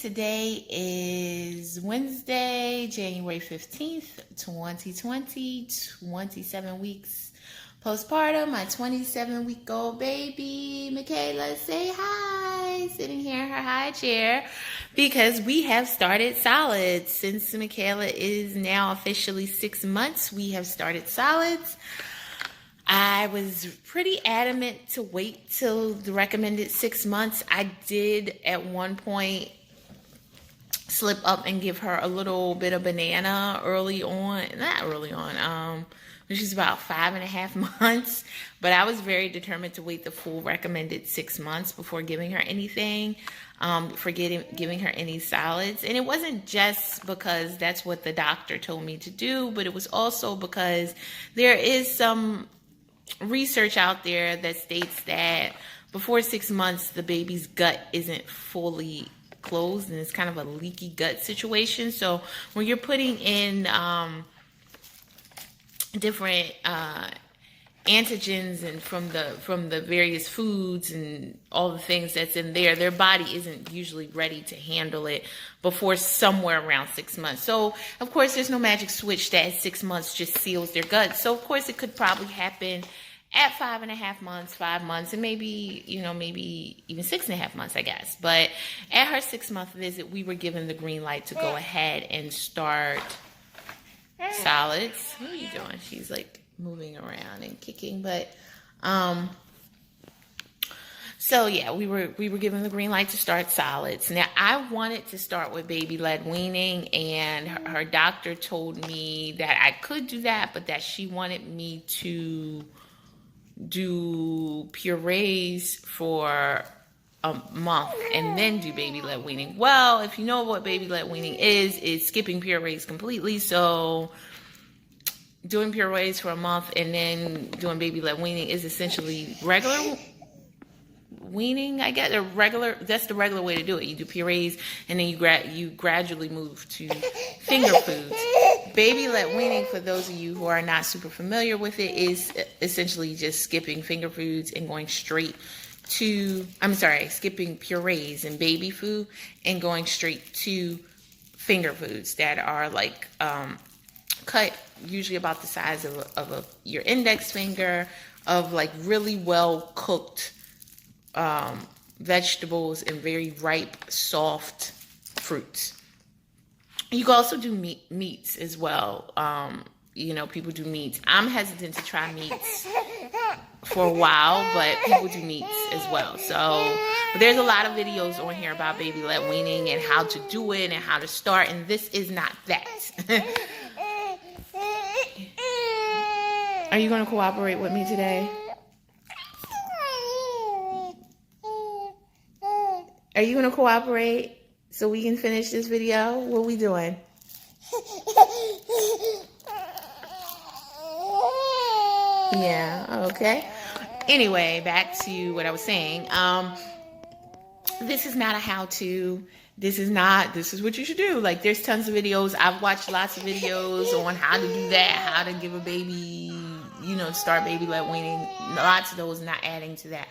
Today is Wednesday, January 15th, 2020, 27 weeks postpartum. My 27-week-old baby, Michaela, say hi, sitting here in her high chair because we have started solids. Since Michaela is now officially 6 months, we have started solids. I was pretty adamant to wait till the recommended 6 months. I did at one point slip up and give her a little bit of banana early on, not early on, when she's about 5.5 months, but I was very determined to wait the full recommended 6 months before giving her anything, giving her any solids. And it wasn't just because that's what the doctor told me to do, but it was also because there is some research out there that states that before 6 months, the baby's gut isn't fully closed and it's kind of a leaky gut situation. So when you're putting in different antigens and from the various foods and all the things that's in there, their body isn't usually ready to handle it before somewhere around 6 months. So of course there's no magic switch that at 6 months just seals their gut. So of course it could probably happen at 5.5 months, 5 months, and maybe even 6.5 months, I guess. But at her 6-month visit, we were given the green light to go ahead and start solids. What are you doing? She's like moving around and kicking, but so yeah, we were given the green light to start solids. Now I wanted to start with baby-led weaning, and her doctor told me that I could do that, but that she wanted me to do purees for a month and then do baby-led weaning. Well, if you know what baby-led weaning is, it's skipping purees completely. So doing purees for a month and then doing baby-led weaning is essentially regular weaning, I guess, that's the regular way to do it. You do purees and then you gradually move to finger foods. Baby-led weaning, for those of you who are not super familiar with it, is essentially just skipping finger foods and going straight to, skipping purees and baby food and going straight to finger foods that are like cut usually about the size of your index finger, of like really well cooked vegetables and very ripe, soft fruits. You can also do meats as well. People do meats. I'm hesitant to try meats for a while, but people do meats as well. So but there's a lot of videos on here about baby-led weaning and how to do it and how to start, and this is not that. Are you going to cooperate with me today? Are you going to cooperate so we can finish this video? What are we doing? Yeah, okay. Anyway, back to what I was saying. This is not a how-to. This is what you should do. Like, there's tons of videos. I've watched lots of videos on how to do that, how to give a baby, start baby-led weaning. Lots of those, not adding to that.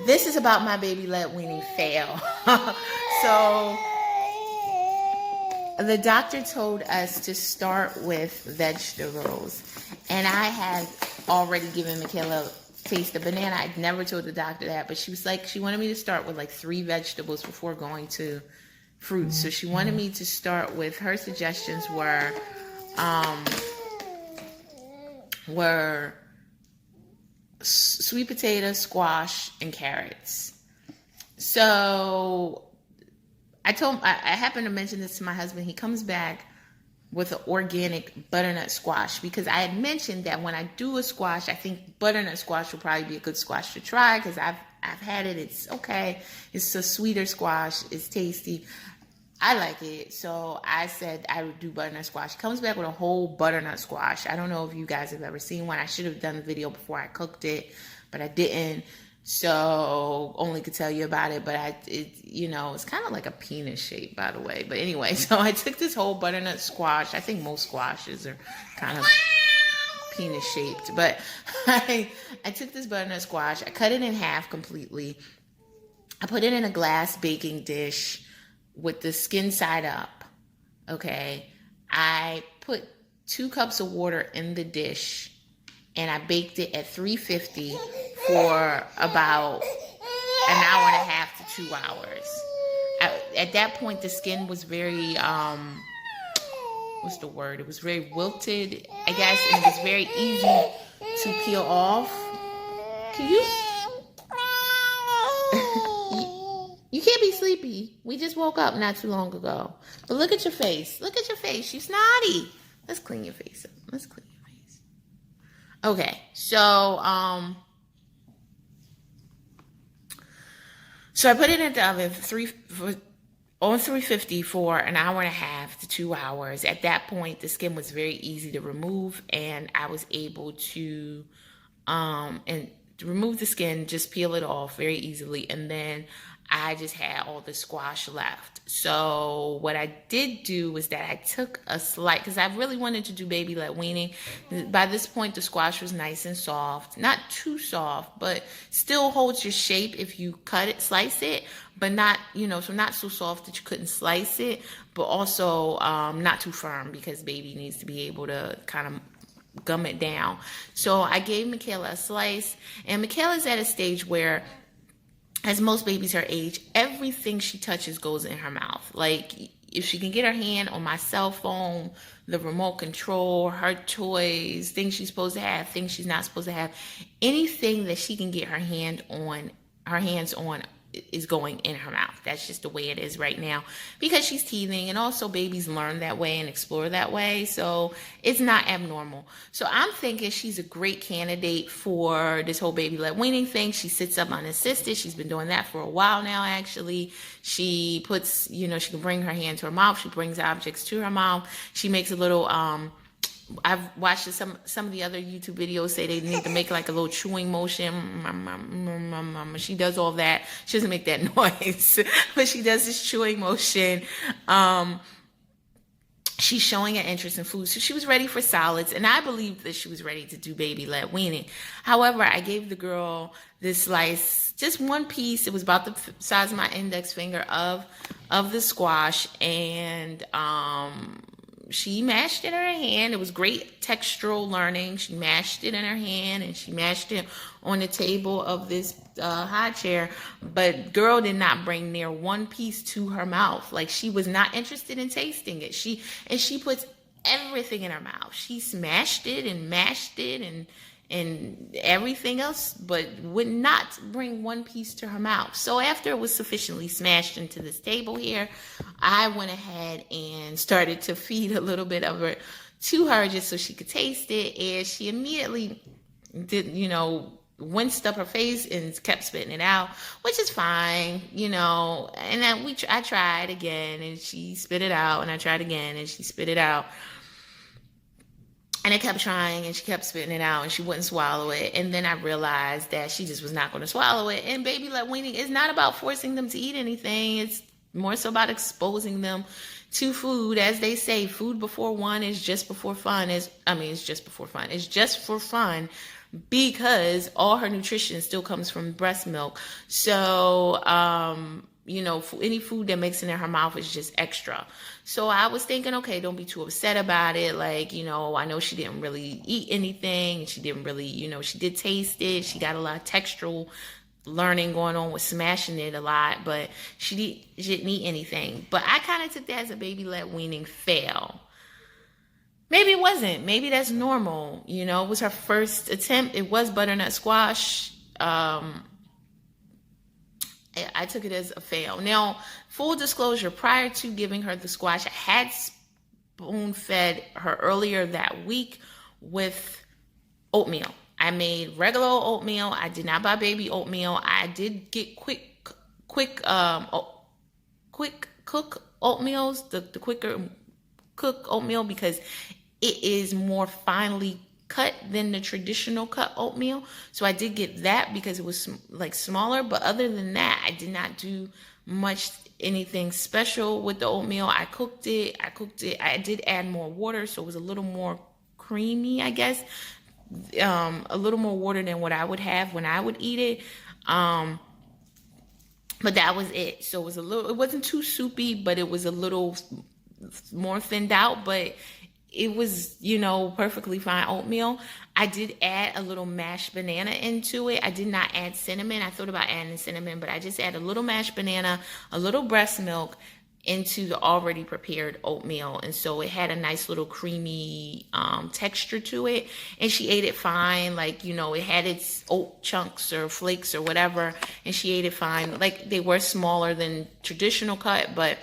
This is about my baby-led weaning fail. So the doctor told us to start with vegetables, and I had already given Michaela a taste of banana. I'd never told the doctor that, but she was like, she wanted me to start with like 3 vegetables before going to fruits. So she wanted me to start with, her suggestions were sweet potato, squash, and carrots. So I happened to mention this to my husband. He comes back with an organic butternut squash, because I had mentioned that when I do a squash, I think butternut squash will probably be a good squash to try, because I've had it. It's okay. It's a sweeter squash. It's tasty. I like it. So I said I would do butternut squash. He comes back with a whole butternut squash. I don't know if you guys have ever seen one. I should have done the video before I cooked it, but I didn't. So only could tell you about it, but it's kind of like a penis shape, by the way. But anyway, so I took this whole butternut squash. I think most squashes are kind of penis shaped, but I took this butternut squash. I cut it in half completely. I put it in a glass baking dish. with the skin side up. Okay, I put 2 cups of water in the dish and I baked it at 350 for about an hour and a half to 2 hours. At that point, the skin was very, what's the word? It was very wilted, I guess, and it was very easy to peel off. Can you? You can't be sleepy. We just woke up not too long ago. But look at your face. Look at your face. You're snotty. Let's clean your face up. Let's clean your face. Okay, so I put it in the oven on 350 for an hour and a half to 2 hours. At that point, the skin was very easy to remove, and I was able to remove the skin, just peel it off very easily, and then I just had all the squash left. So what I did do was that I took a slice, because I really wanted to do baby-led weaning. By this point, the squash was nice and soft. Not too soft, but still holds your shape if you slice it, but not, so not so soft that you couldn't slice it, but also not too firm, because baby needs to be able to kind of gum it down. So I gave Michaela a slice, and Michaela's at a stage where, as most babies her age, everything she touches goes in her mouth. Like, if she can get her hand on my cell phone, the remote control, her toys, things she's supposed to have, things she's not supposed to have, anything that she can get her hands on is going in her mouth. That's just the way it is right now, because she's teething, and also babies learn that way and explore that way, so it's not abnormal. So I'm thinking she's a great candidate for this whole baby-led weaning thing. She sits up unassisted. She's been doing that for a while now, actually. She puts, she can bring her hand to her mouth. She brings objects to her mouth. She makes a little I've watched some of the other YouTube videos say they need to make like a little chewing motion. She does all that. She doesn't make that noise, but she does this chewing motion. She's showing an interest in food. So she was ready for solids, and I believed that she was ready to do baby-led weaning. However, I gave the girl this slice, just one piece. It was about the size of my index finger of the squash, and she mashed it in her hand. It was great textural learning. She mashed it in her hand, and she mashed it on the table of this high chair. But girl did not bring near one piece to her mouth. Like, she was not interested in tasting it. She puts everything in her mouth. She smashed it and mashed it and everything else, but would not bring one piece to her mouth. So after it was sufficiently smashed into this table here, I went ahead and started to feed a little bit of it to her just so she could taste it. And she immediately did, winced up her face and kept spitting it out, which is fine, and then I tried again, and she spit it out, and I tried again, and she spit it out. And I kept trying, and she kept spitting it out, and she wouldn't swallow it. And then I realized that she just was not going to swallow it. And baby-led weaning is not about forcing them to eat anything. It's more so about exposing them to food. As they say, food before one is just before fun. It's just before fun. It's just for fun, because all her nutrition still comes from breast milk. So, any food that makes it in her mouth is just extra. So I was thinking, okay, don't be too upset about it. Like, I know she didn't really eat anything. She didn't really, she did taste it. She got a lot of textural learning going on with smashing it a lot, but she didn't eat anything. But I kind of took that as a baby-led weaning fail. Maybe it wasn't. Maybe that's normal. It was her first attempt. It was butternut squash. I took it as a fail. Now, full disclosure, prior to giving her the squash, I had spoon-fed her earlier that week with oatmeal. I made regular oatmeal. I did not buy baby oatmeal. I did get quick cook oatmeals, the quicker cook oatmeal, because it is more finely cut than the traditional cut oatmeal. So I did get that because it was like smaller, but other than that, I did not do anything special with the oatmeal. I cooked it. I did add more water, so it was a little more creamy, I guess. A little more water than what I would have when I would eat it. But that was it. So it wasn't too soupy, but it was a little more thinned out, but it was, perfectly fine oatmeal. I did add a little mashed banana into it. I did not add cinnamon. I thought about adding cinnamon, but I just added a little mashed banana, a little breast milk into the already prepared oatmeal. And so it had a nice little creamy texture to it. And she ate it fine. Like, it had its oat chunks or flakes or whatever. And she ate it fine. Like, they were smaller than traditional cut, but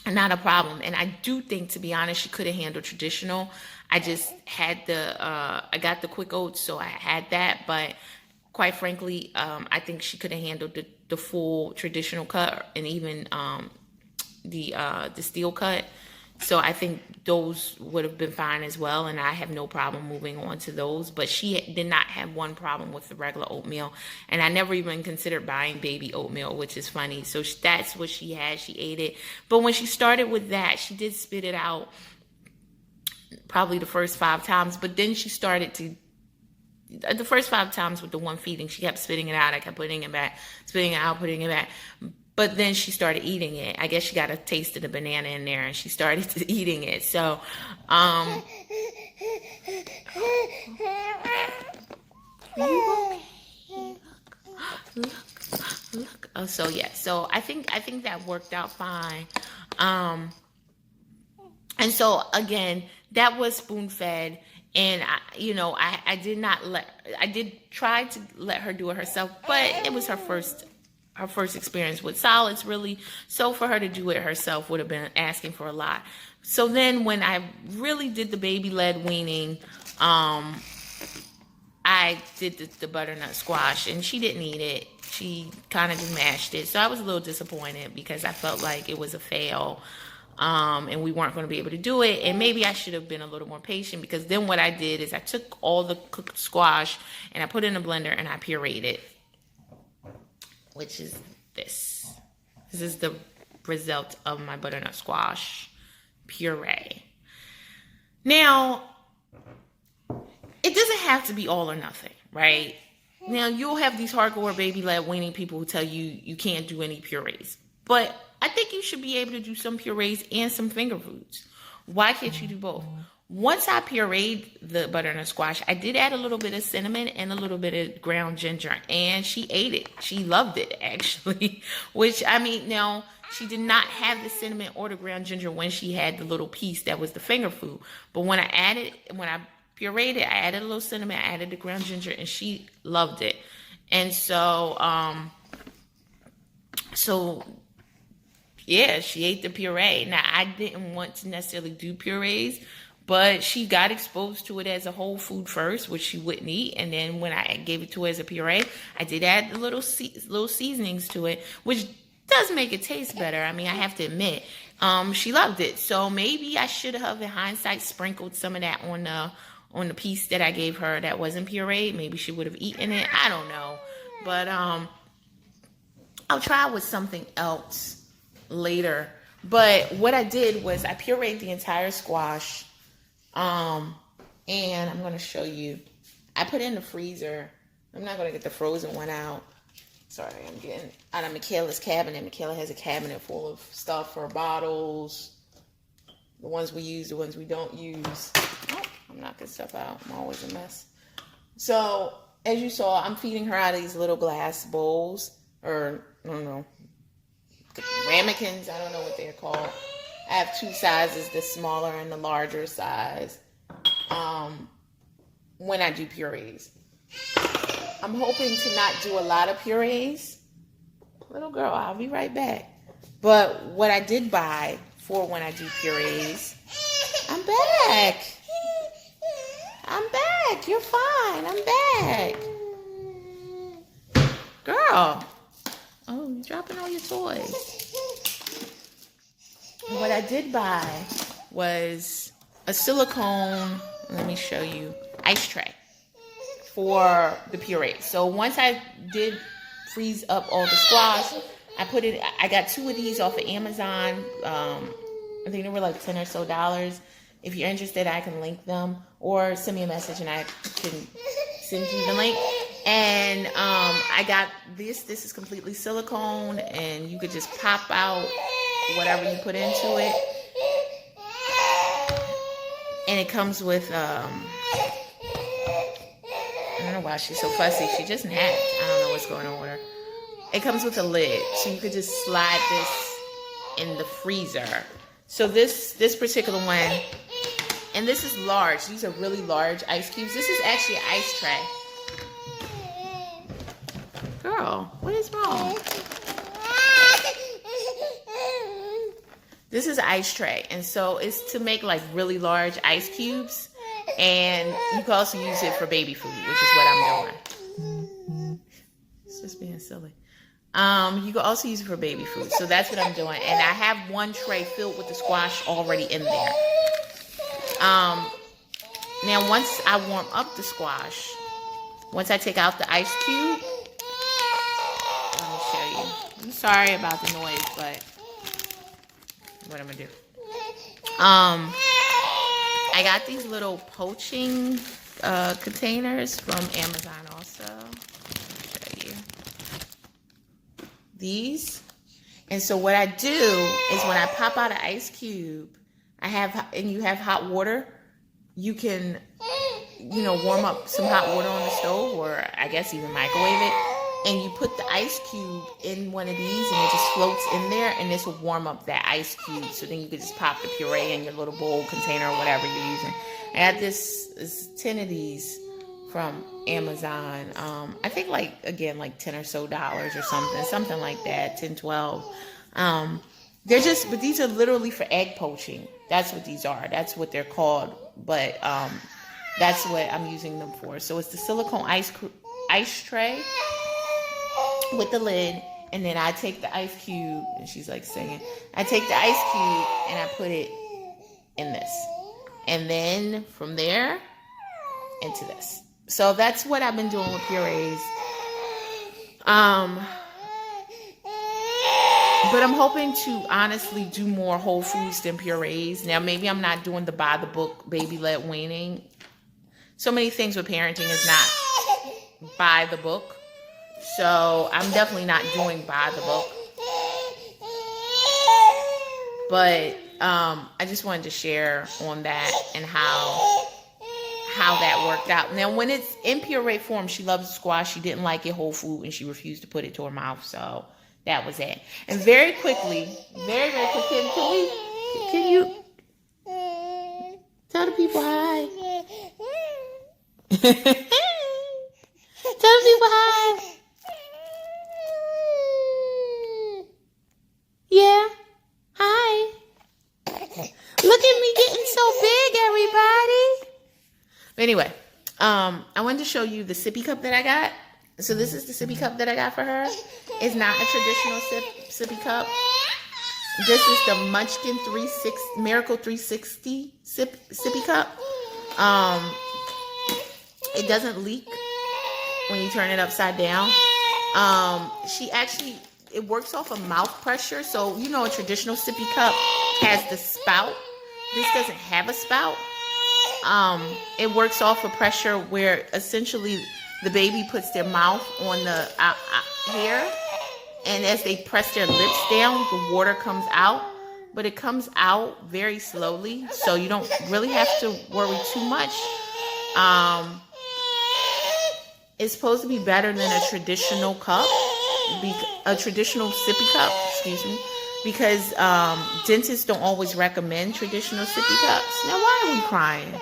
not a problem. And I do think, to be honest, she could have handled traditional. I just had I got the quick oats, so I had that. But quite frankly, I think she could have handled the full traditional cut and even the steel cut. So I think those would have been fine as well, and I have no problem moving on to those. But she did not have one problem with the regular oatmeal, and I never even considered buying baby oatmeal, which is funny. So that's what she had. She ate it. But when she started with that, she did spit it out probably the first 5 times, but then she started to, the first 5 times with the one feeding, she kept spitting it out. I kept putting it back, spitting it out, putting it back. But then she started eating it. I guess she got a taste of the banana in there, and she started eating it. So, are you okay? Look. Oh, so yeah. So I think that worked out fine. And so again, that was spoon fed. And I did try to let her do it herself, but it was her first experience with solids, really. So for her to do it herself would have been asking for a lot. So then when I really did the baby-led weaning, I did the butternut squash, and she didn't eat it. She kind of just mashed it. So I was a little disappointed because I felt like it was a fail. And we weren't going to be able to do it. And maybe I should have been a little more patient, because then what I did is I took all the cooked squash and I put it in a blender and I pureed it, which is this. This is the result of my butternut squash puree. Now, it doesn't have to be all or nothing, right? Now, you'll have these hardcore baby-led weaning people who tell you you can't do any purees. But I think you should be able to do some purees and some finger foods. Why can't you do both? Once I pureed the butternut squash, I did add a little bit of cinnamon and a little bit of ground ginger, and she ate it. She loved it, actually. Which, now, she did not have the cinnamon or the ground ginger when she had the little piece that was the finger food. But when I pureed it, I added a little cinnamon, I added the ground ginger, and she loved it. And so, yeah, she ate the puree. Now, I didn't want to necessarily do purees, but she got exposed to it as a whole food first, which she wouldn't eat. And then when I gave it to her as a puree, I did add the little seasonings to it, which does make it taste better. I have to admit, she loved it. So maybe I should have, in hindsight, sprinkled some of that on the piece that I gave her that wasn't pureed. Maybe she would have eaten it. I don't know. But I'll try with something else later. But what I did was I pureed the entire squash, and I'm going to show you. I put it in the freezer. I'm not going to get the frozen one out. Sorry, I'm getting out of Michaela's cabinet. Michaela has a cabinet full of stuff, for bottles, the ones we use, the ones we don't use. Oh, I'm knocking stuff out. I'm always a mess. So as you saw, I'm feeding her out of these little glass bowls, or I don't know, ramekins, I don't know what they're called. I have 2 sizes, the smaller and the larger size, when I do purees. I'm hoping to not do a lot of purees. Little girl, I'll be right back. But what I did buy for when I do purees, I'm back. You're fine. I'm back. Girl. Oh, you're dropping all your toys. What I did buy was a silicone, let me show you, ice tray for the puree. So once I did freeze up all the squash, I got 2 of these off of Amazon. I think they were like $10 or so. If you're interested, I can link them, or send me a message and I can send you the link. And I got this. This is completely silicone, and you could just pop out whatever you put into it. And it comes with, I don't know why she's so fussy. She just napped. I don't know what's going on with her. It comes with a lid, so you could just slide this in the freezer. So this particular one, and this is large. These are really large ice cubes. This is actually an ice tray. Girl, what is wrong? This is an ice tray, and so it's to make like really large ice cubes, and you can also use it for baby food, which is what I'm doing. It's just being silly. You can also use it for baby food, so that's what I'm doing. And I have one tray filled with the squash already in there. Now once I warm up the squash, once I take out the ice cube, let me show you. I'm sorry about the noise, but what I'm gonna do. I got these little poaching containers from Amazon also. These. And so what I do is when I pop out an ice cube, you have hot water, you can, warm up some hot water on the stove, or I guess even microwave it, and you put the ice cube in one of these and it just floats in there, and this will warm up that ice cube, so then you can just pop the puree in your little bowl container or whatever you're using. I got this 10 of these from Amazon. I think like 10 or so dollars or something like that, 10, 12. But these are literally for egg poaching. That's what these are. That's what they're called. But that's what I'm using them for. So it's the silicone ice tray with the lid, and then I take the ice cube, and she's like singing. I take the ice cube and I put it in this, and then from there into this. So that's what I've been doing with purees. But I'm hoping to honestly do more whole foods than purees. Now, maybe I'm not doing the by the book baby-led weaning. So many things with parenting is not by the book. So I'm definitely not doing by the book. But I just wanted to share on that and how that worked out. Now, when it's in puree form, she loves squash. She didn't like it whole food, and she refused to put it to her mouth. So that was it. And very quickly, can you tell the people hi? Tell the people hi. Yeah. Hi. Look at me getting so big, everybody. Anyway, I wanted to show you the sippy cup that I got. So this is the sippy cup that I got for her. It's not a traditional sippy cup. This is the Munchkin Miracle 360 sippy cup. It doesn't leak when you turn it upside down. It works off of mouth pressure. So, a traditional sippy cup has the spout. This doesn't have a spout. It works off of pressure where essentially the baby puts their mouth on the hair, and as they press their lips down, the water comes out, but it comes out very slowly, so you don't really have to worry too much. It's supposed to be better than a traditional cup, a traditional sippy cup, because dentists don't always recommend traditional sippy cups. Now, why are we crying?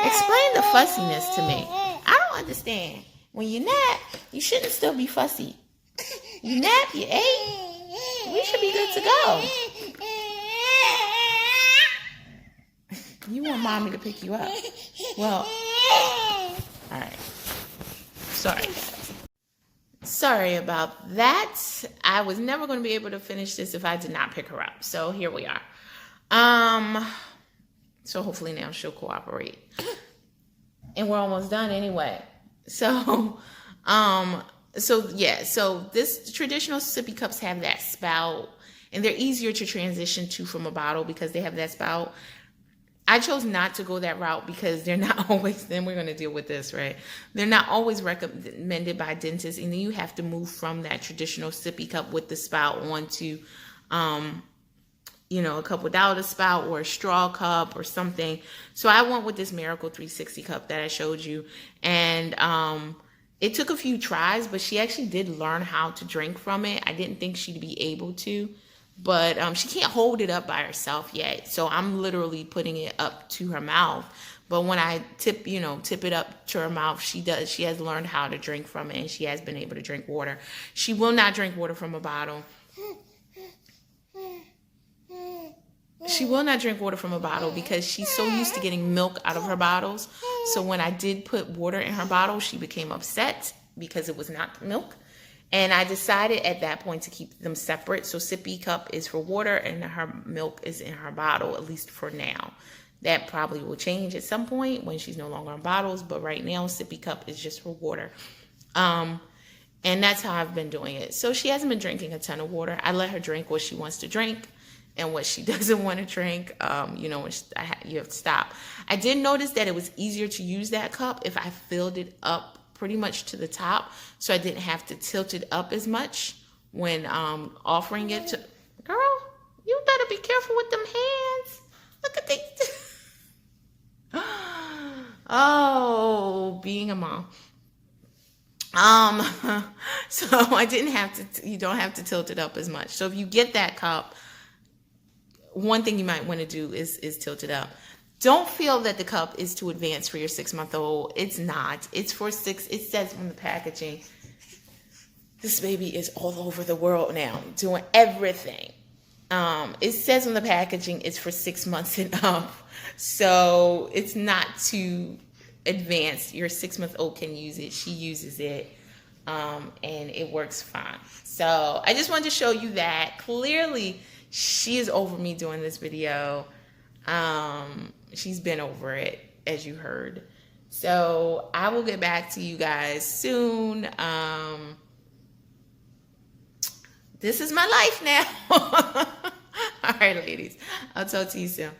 Explain the fussiness to me. I don't understand. When you nap, you shouldn't still be fussy. You nap, you ate, we should be good to go. You want mommy to pick you up? Well, all right. Sorry about that. I was never going to be able to finish this if I did not pick her up. So here we are. So hopefully now she'll cooperate. And we're almost done anyway. So this traditional sippy cups have that spout, and they're easier to transition to from a bottle because they have that spout. I chose not to go that route because they're not always, then we're going to deal with this, right? They're not always recommended by dentists. And then you have to move from that traditional sippy cup with the spout onto, a cup without a spout or a straw cup or something. So I went with this Miracle 360 cup that I showed you. And it took a few tries, but she actually did learn how to drink from it. I didn't think she'd be able to. But she can't hold it up by herself yet. So I'm literally putting it up to her mouth. But when I tip it up to her mouth, she does. She has learned how to drink from it, and she has been able to drink water. She will not drink water from a bottle. She will not drink water from a bottle because she's so used to getting milk out of her bottles. So when I did put water in her bottle, she became upset because it was not milk. And I decided at that point to keep them separate. So sippy cup is for water and her milk is in her bottle, at least for now. That probably will change at some point when she's no longer in bottles. But right now, sippy cup is just for water. And that's how I've been doing it. So she hasn't been drinking a ton of water. I let her drink what she wants to drink and what she doesn't want to drink. You have to stop. I did notice that it was easier to use that cup if I filled it up pretty much to the top, so I didn't have to tilt it up as much when offering it to. Girl, you better be careful with them hands. Look at these. Oh, being a mom. So I didn't have to. You don't have to tilt it up as much. So if you get that cup, one thing you might want to do is tilt it up. Don't feel that the cup is too advanced for your 6-month-old. It's not. It's for 6. It says on the packaging, this baby is all over the world now, doing everything. It says on the packaging it's for 6 months and up. So it's not too advanced. Your 6-month-old can use it. She uses it. And it works fine. So I just wanted to show you that. Clearly, she is over me doing this video. She's been over it, as you heard. So I will get back to you guys soon. This is my life now. All right, ladies. I'll talk to you soon.